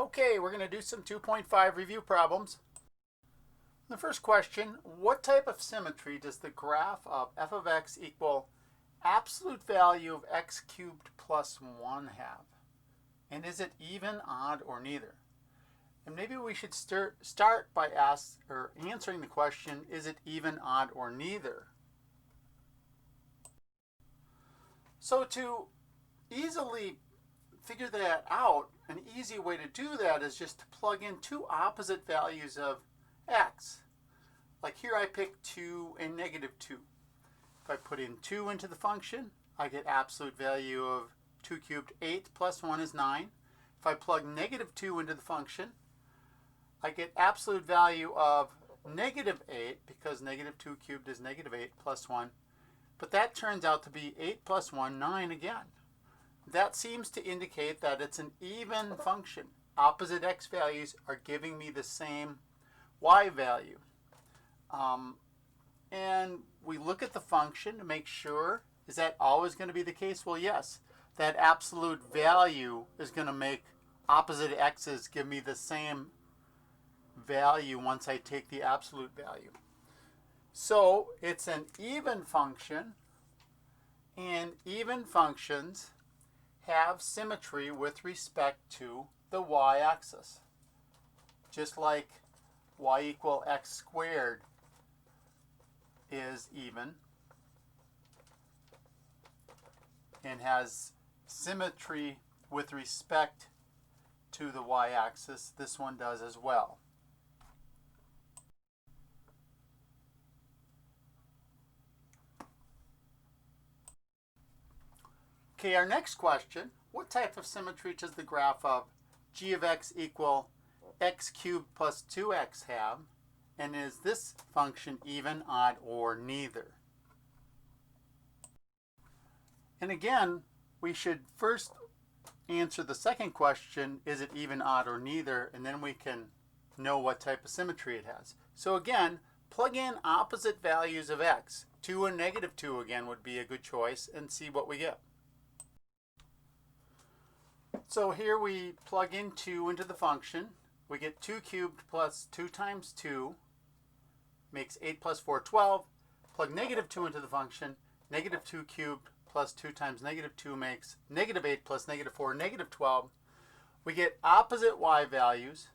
Okay, we're going to do some 2.5 review problems. The first question, what type of symmetry does the graph of f of x equal absolute value of x cubed plus 1 have? And is it even, odd, or neither? And maybe we should start by answering the question, is it even, odd, or neither? So to easily figure that out, an easy way to do that is just to plug in two opposite values of x. Like here I pick 2 and negative 2. If I put in 2 into the function, I get absolute value of 2 cubed 8 plus 1 is 9. If I plug negative 2 into the function, I get absolute value of negative 8 because negative 2 cubed is negative 8 plus 1. But that turns out to be 8 plus 1, 9 again. That seems to indicate that it's an even function. Opposite x values are giving me the same y value. And we look at the function to make sure, is that always going to be the case? Well, yes. That absolute value is going to make opposite x's give me the same value once I take the absolute value. So it's an even function, and even functions have symmetry with respect to the y-axis. Just like y equal x squared is even and has symmetry with respect to the y-axis, this one does as well. Okay, our next question, what type of symmetry does the graph of g of x equal x cubed plus 2x have? And is this function even, odd, or neither? And again, we should first answer the second question, is it even, odd, or neither? And then we can know what type of symmetry it has. So again, plug in opposite values of x. 2 and negative 2 again would be a good choice, and see what we get. So here we plug in 2 into the function. We get 2 cubed plus 2 times 2 makes 8 plus 4, 12. Plug negative 2 into the function. Negative 2 cubed plus 2 times negative 2 makes negative 8 plus negative 4, negative 12. We get opposite y values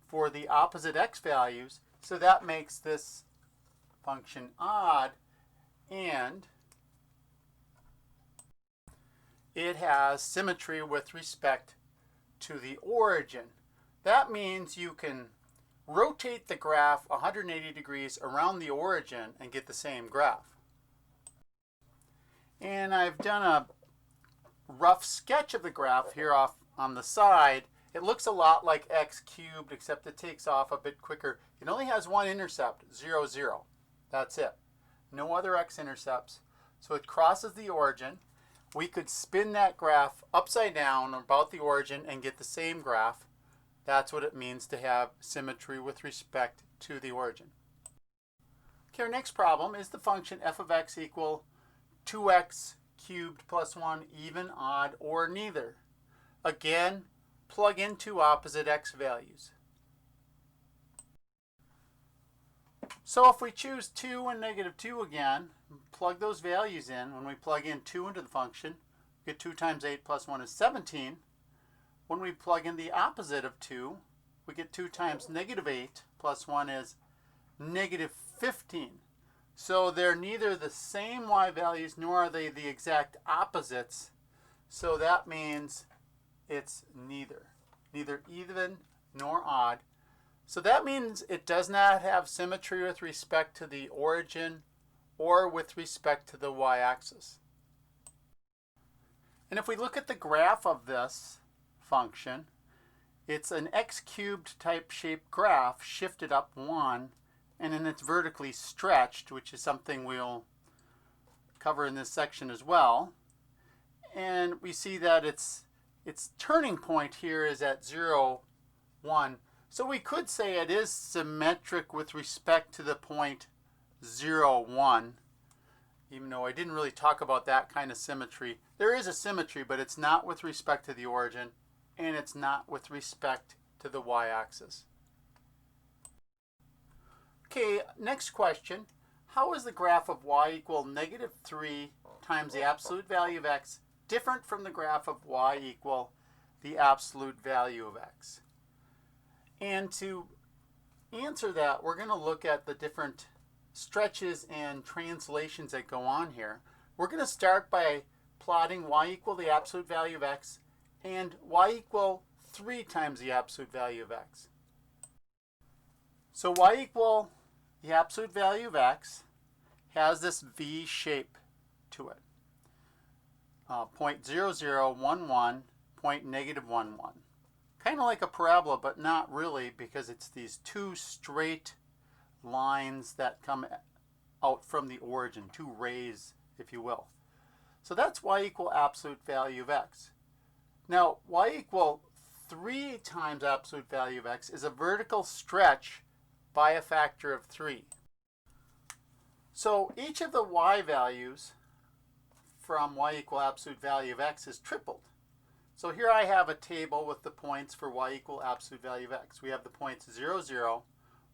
for the opposite x values. So that makes this function odd, and it has symmetry with respect to the origin. That means you can rotate the graph 180 degrees around the origin and get the same graph. And I've done a rough sketch of the graph here off on the side. It looks a lot like x cubed, except it takes off a bit quicker. It only has one intercept, 0, 0. That's it. No other x-intercepts. So it crosses the origin. We could spin that graph upside down about the origin and get the same graph. That's what it means to have symmetry with respect to the origin. Okay, our next problem is the function f of x equal 2x cubed plus 1 even, odd, or neither. Again, plug in two opposite x values. So if we choose 2 and negative 2 again, plug those values in. When we plug in 2 into the function, we get 2 times 8 plus 1 is 17. When we plug in the opposite of 2, we get 2 times negative 8 plus 1 is negative 15. So they're neither the same y values nor are they the exact opposites. So that means it's neither even nor odd. So that means it does not have symmetry with respect to the origin or with respect to the y-axis. And if we look at the graph of this function, it's an x cubed type shaped graph shifted up 1, and then it's vertically stretched, which is something we'll cover in this section as well. And we see that its turning point here is at 0, 1. So we could say it is symmetric with respect to the point 0, 1, even though I didn't really talk about that kind of symmetry. There is a symmetry, but it's not with respect to the origin. and it's not with respect to the y-axis. Okay, next question. How is the graph of y equal negative 3 times the absolute value of x different from the graph of y equal the absolute value of x? And to answer that, we're going to look at the different stretches and translations that go on here. We're going to start by plotting y equal the absolute value of x and y equal 3 times the absolute value of x. So y equal the absolute value of x has this V shape to it. 0.0011, point -11. Kind of like a parabola, but not really, because it's these two straight lines that come out from the origin, two rays, if you will. So that's y equal absolute value of x. Now, y equal 3 times absolute value of x is a vertical stretch by a factor of 3. So each of the y values from y equal absolute value of x is tripled. So here I have a table with the points for y equal absolute value of x. We have the points 0, 0,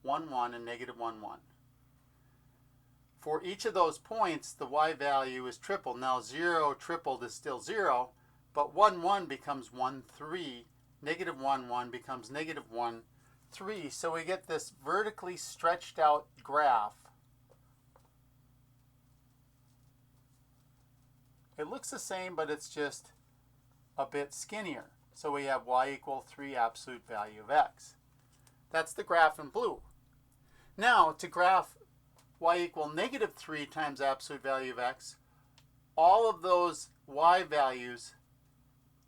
1, 1, and negative 1, 1. For each of those points, the y value is tripled. Now 0 tripled is still 0, but 1, 1 becomes 1, 3. Negative 1, 1 becomes negative 1, 3. So we get this vertically stretched out graph. It looks the same, but it's just a bit skinnier. So we have y equal 3 absolute value of x. That's the graph in blue. Now, to graph y equal negative 3 times absolute value of x, all of those y values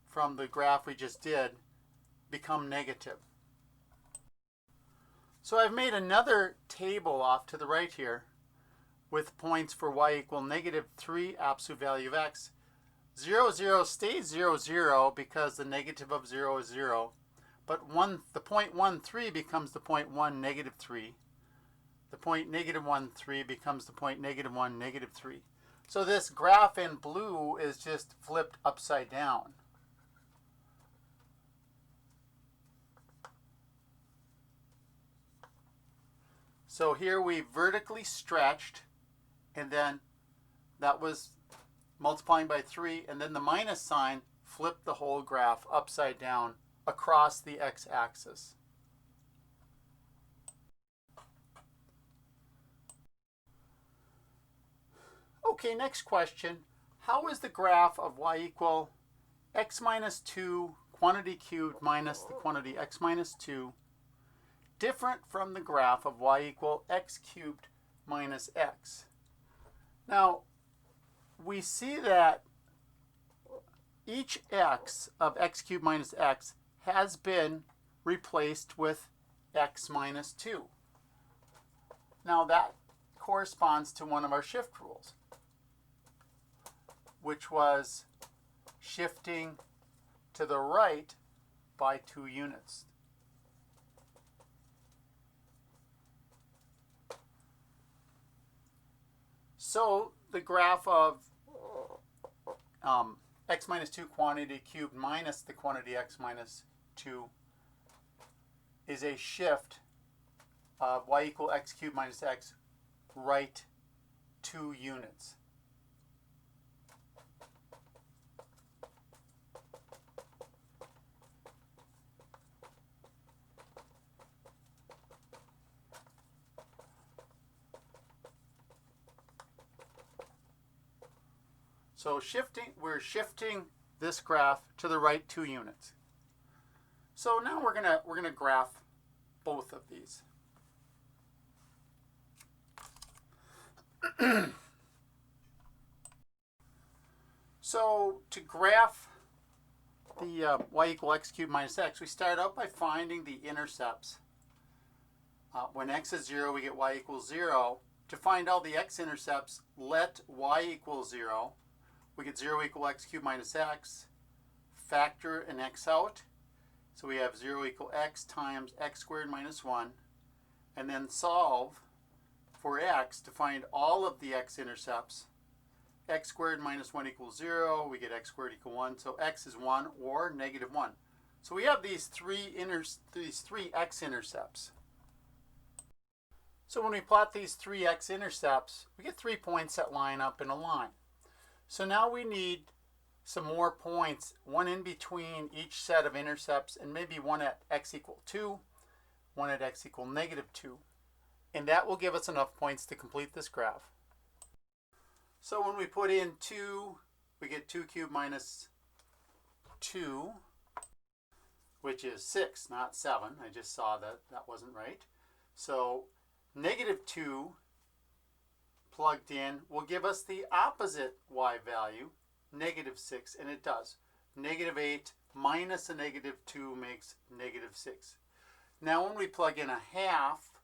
from the graph we just did become negative. So I've made another table off to the right here with points for y equal negative 3 absolute value of x. 0, 0 stays 0, 0 because the negative of 0 is 0. But the point 1, 3 becomes the point 1, negative 3. The point negative 1, 3 becomes the point negative 1, negative 3. So this graph in blue is just flipped upside down. So here we vertically stretched, and then that was multiplying by 3, and then the minus sign flipped the whole graph upside down across the x-axis. Okay, next question. How is the graph of y equal x minus 2 quantity cubed minus the quantity x minus 2 different from the graph of y equal x cubed minus x? Now, we see that each x of x cubed minus x has been replaced with x minus 2. Now that corresponds to one of our shift rules, which was shifting to the right by 2 units. So the graph of x minus 2 quantity cubed minus the quantity x minus 2 is a shift of y equal x cubed minus x right 2 units. So we're shifting this graph to the right 2 units. So now we're gonna graph both of these. So to graph the y equal x cubed minus x, we start out by finding the intercepts. When x is 0, we get y equals 0. To find all the x-intercepts, let y equal 0. We get 0 equal x cubed minus x, factor an x out. So we have 0 equal x times x squared minus 1. And then solve for x to find all of the x-intercepts. X squared minus 1 equals 0. We get x squared equal 1. So x is 1 or negative 1. So we have these three x-intercepts. So when we plot these three x-intercepts, we get 3 points that line up in a line. So now we need some more points, one in between each set of intercepts, and maybe one at x equal 2, one at x equal -2. And that will give us enough points to complete this graph. So when we put in 2, we get 2 cubed minus 2, which is 6, not 7. I just saw that that wasn't right. So -2 plugged in will give us the opposite y value, -6, and it does. -8 minus a -2 makes -6. Now when we plug in a half,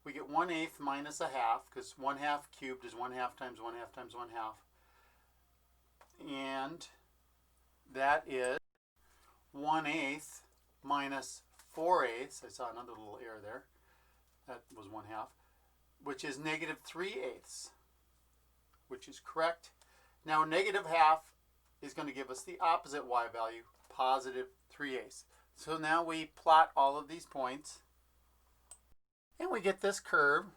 we get 1/8 minus a half, because 1/2 cubed is 1/2 times 1/2 times 1/2. And that is 1/8 minus 4/8. I saw another little error there. That was 1/2, which is -3/8, which is correct. Now -1/2 is going to give us the opposite y value, +3/8. So now we plot all of these points, and we get this curve.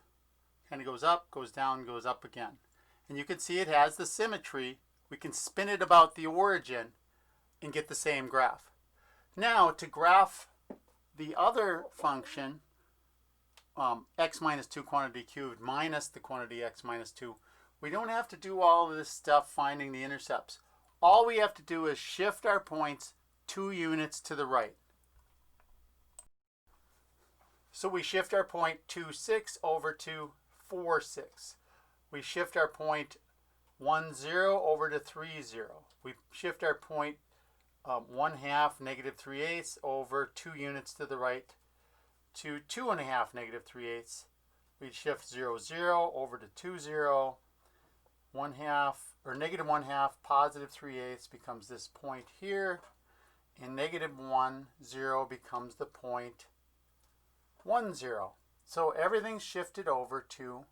Kind of goes up, goes down, goes up again. And you can see it has the symmetry. We can spin it about the origin and get the same graph. Now to graph the other function, x minus 2 quantity cubed minus the quantity x minus 2, we don't have to do all of this stuff finding the intercepts. All we have to do is shift our points 2 units to the right. So we shift our point 2, 6 over to 4, 6. We shift our point 1, 0 over to 3, 0. We shift our point 1/2 -3/8 over 2 units to the right to 2.5 -3/8. We shift 0, 0 over to 2, 0. 1/2 or -1/2 +3/8 becomes this point here, and -1, 0 becomes the point 1, 0. So everything's shifted over to,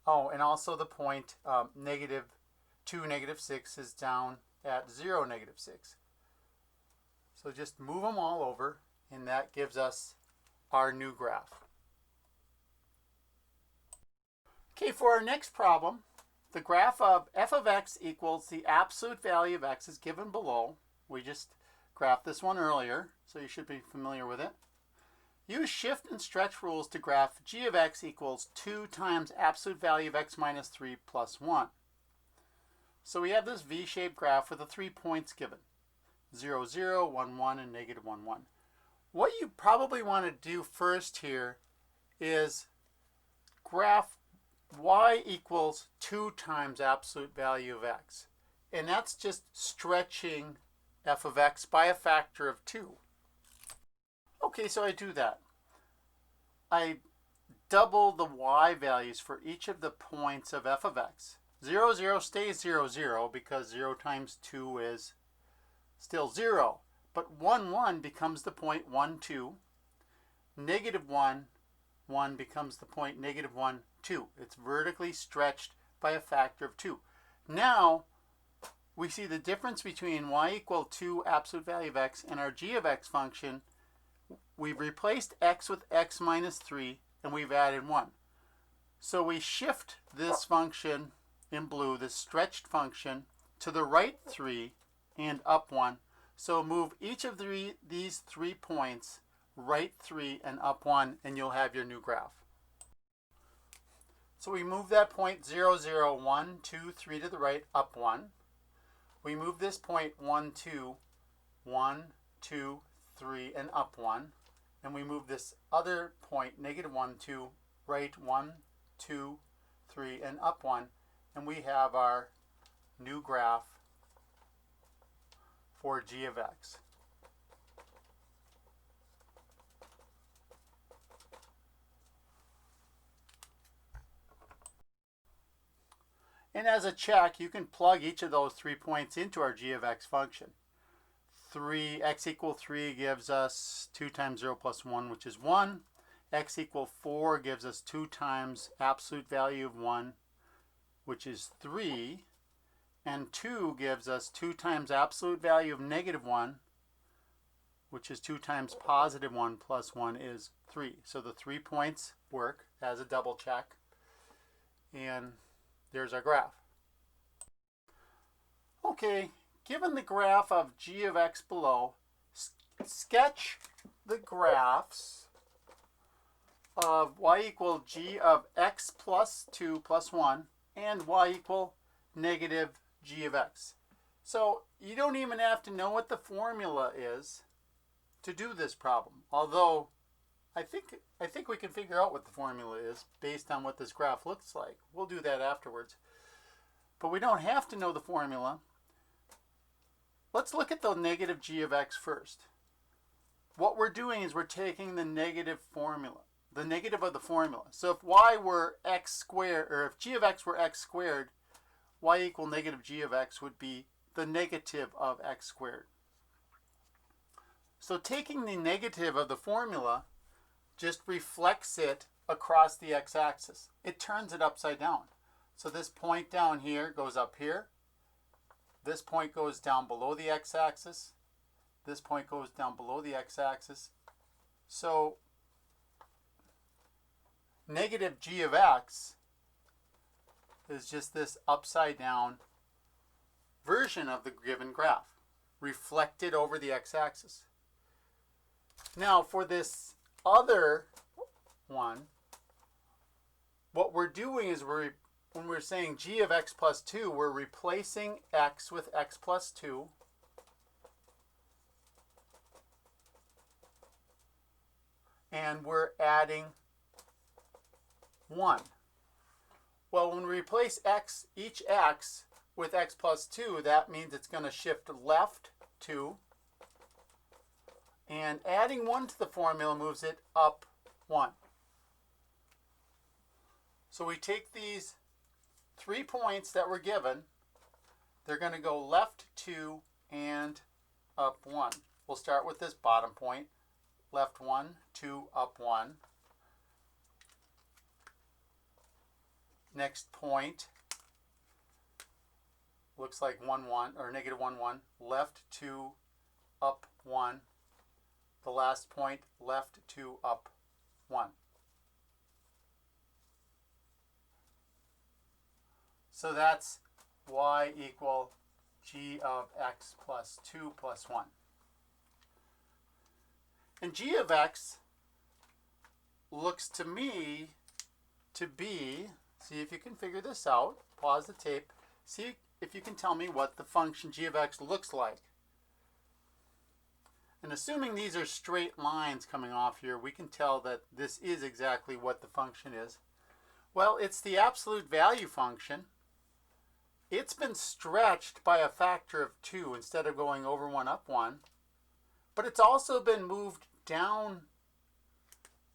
oh, and also the point -2, -6 is down at 0, -6. So just move them all over, and that gives us our new graph. Okay, for our next problem, the graph of f of x equals the absolute value of x is given below. We just graphed this one earlier, so you should be familiar with it. Use shift and stretch rules to graph g of x equals 2 times absolute value of x minus 3 plus 1. So we have this V-shaped graph with the 3 points given, 0, 0, 1, 1, and -1, 1. What you probably want to do first here is graph y equals 2 times absolute value of x. And that's just stretching f of x by a factor of 2. Okay, so I do that. I double the y values for each of the points of f of x. 0, 0 stays 0, 0 because 0 times 2 is still 0. But 1, 1 becomes the point 1, 2. -1, 1 becomes the point -1, 2. It's vertically stretched by a factor of 2. Now, we see the difference between y equal 2 absolute value of x and our g of x function. We've replaced x with x minus 3, and we've added 1. So we shift this function in blue, this stretched function, to the right 3 and up 1. So move each of these 3 points right 3 and up 1, and you'll have your new graph. So we move that point 0, 0, 1, 2, 3 to the right, up 1. We move this point 1, 2, 1, 2, 3, and up 1. And we move this other point, -1, 2, right 1, 2, 3, and up 1. And we have our new graph for g of x. And as a check, you can plug each of those 3 points into our g of x function. X equal 3 gives us 2 times 0 plus 1, which is 1. X equal 4 gives us 2 times absolute value of 1, which is 3. And 2 gives us 2 times absolute value of -1, which is 2 times positive 1 plus 1 is 3. So the 3 points work as a double check. And there's our graph. Okay, given the graph of g of x below, sketch the graphs of y equal g of x plus 2 plus 1 and y equal negative g of x. So you don't even have to know what the formula is to do this problem. Although I think we can figure out what the formula is based on what this graph looks like. We'll do that afterwards. But we don't have to know the formula. Let's look at the negative g of x first. What we're doing is we're taking the negative formula, the negative of the formula. So if y were x squared, or if g of x were x squared, y equal negative g of x would be the negative of x squared. So taking the negative of the formula just reflects it across the x-axis. It turns it upside down. So this point down here goes up here. This point goes down below the x-axis. This point goes down below the x-axis. So negative g of x is just this upside down version of the given graph, reflected over the x-axis. Now for this other one, what we're doing is when we're saying g of x plus 2, we're replacing x with x plus 2. And we're adding 1. Well, when we replace each x with x plus 2, that means it's going to shift left 2. And adding 1 to the formula moves it up 1. So we take these 3 points that were given. They're going to go left 2 and up 1. We'll start with this bottom point. Left 1, 2, up 1. Next point looks like 1, 1, or negative 1, 1. Left 2, up 1. The last point, left 2, up 1. So that's y equal g of x plus 2 plus 1. And g of x looks to me to be, see if you can figure this out, pause the tape, see if you can tell me what the function g of x looks like. And assuming these are straight lines coming off here, we can tell that this is exactly what the function is. Well, it's the absolute value function. It's been stretched by a factor of 2 instead of going over 1, up 1. But it's also been moved down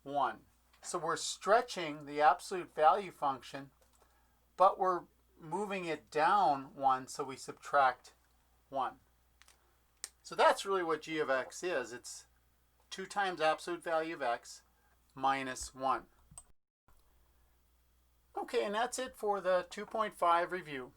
1. So we're stretching the absolute value function, but we're moving it down 1, so we subtract 1. So that's really what g of x is. It's 2 times absolute value of x minus 1. Okay, and that's it for the 2.5 review.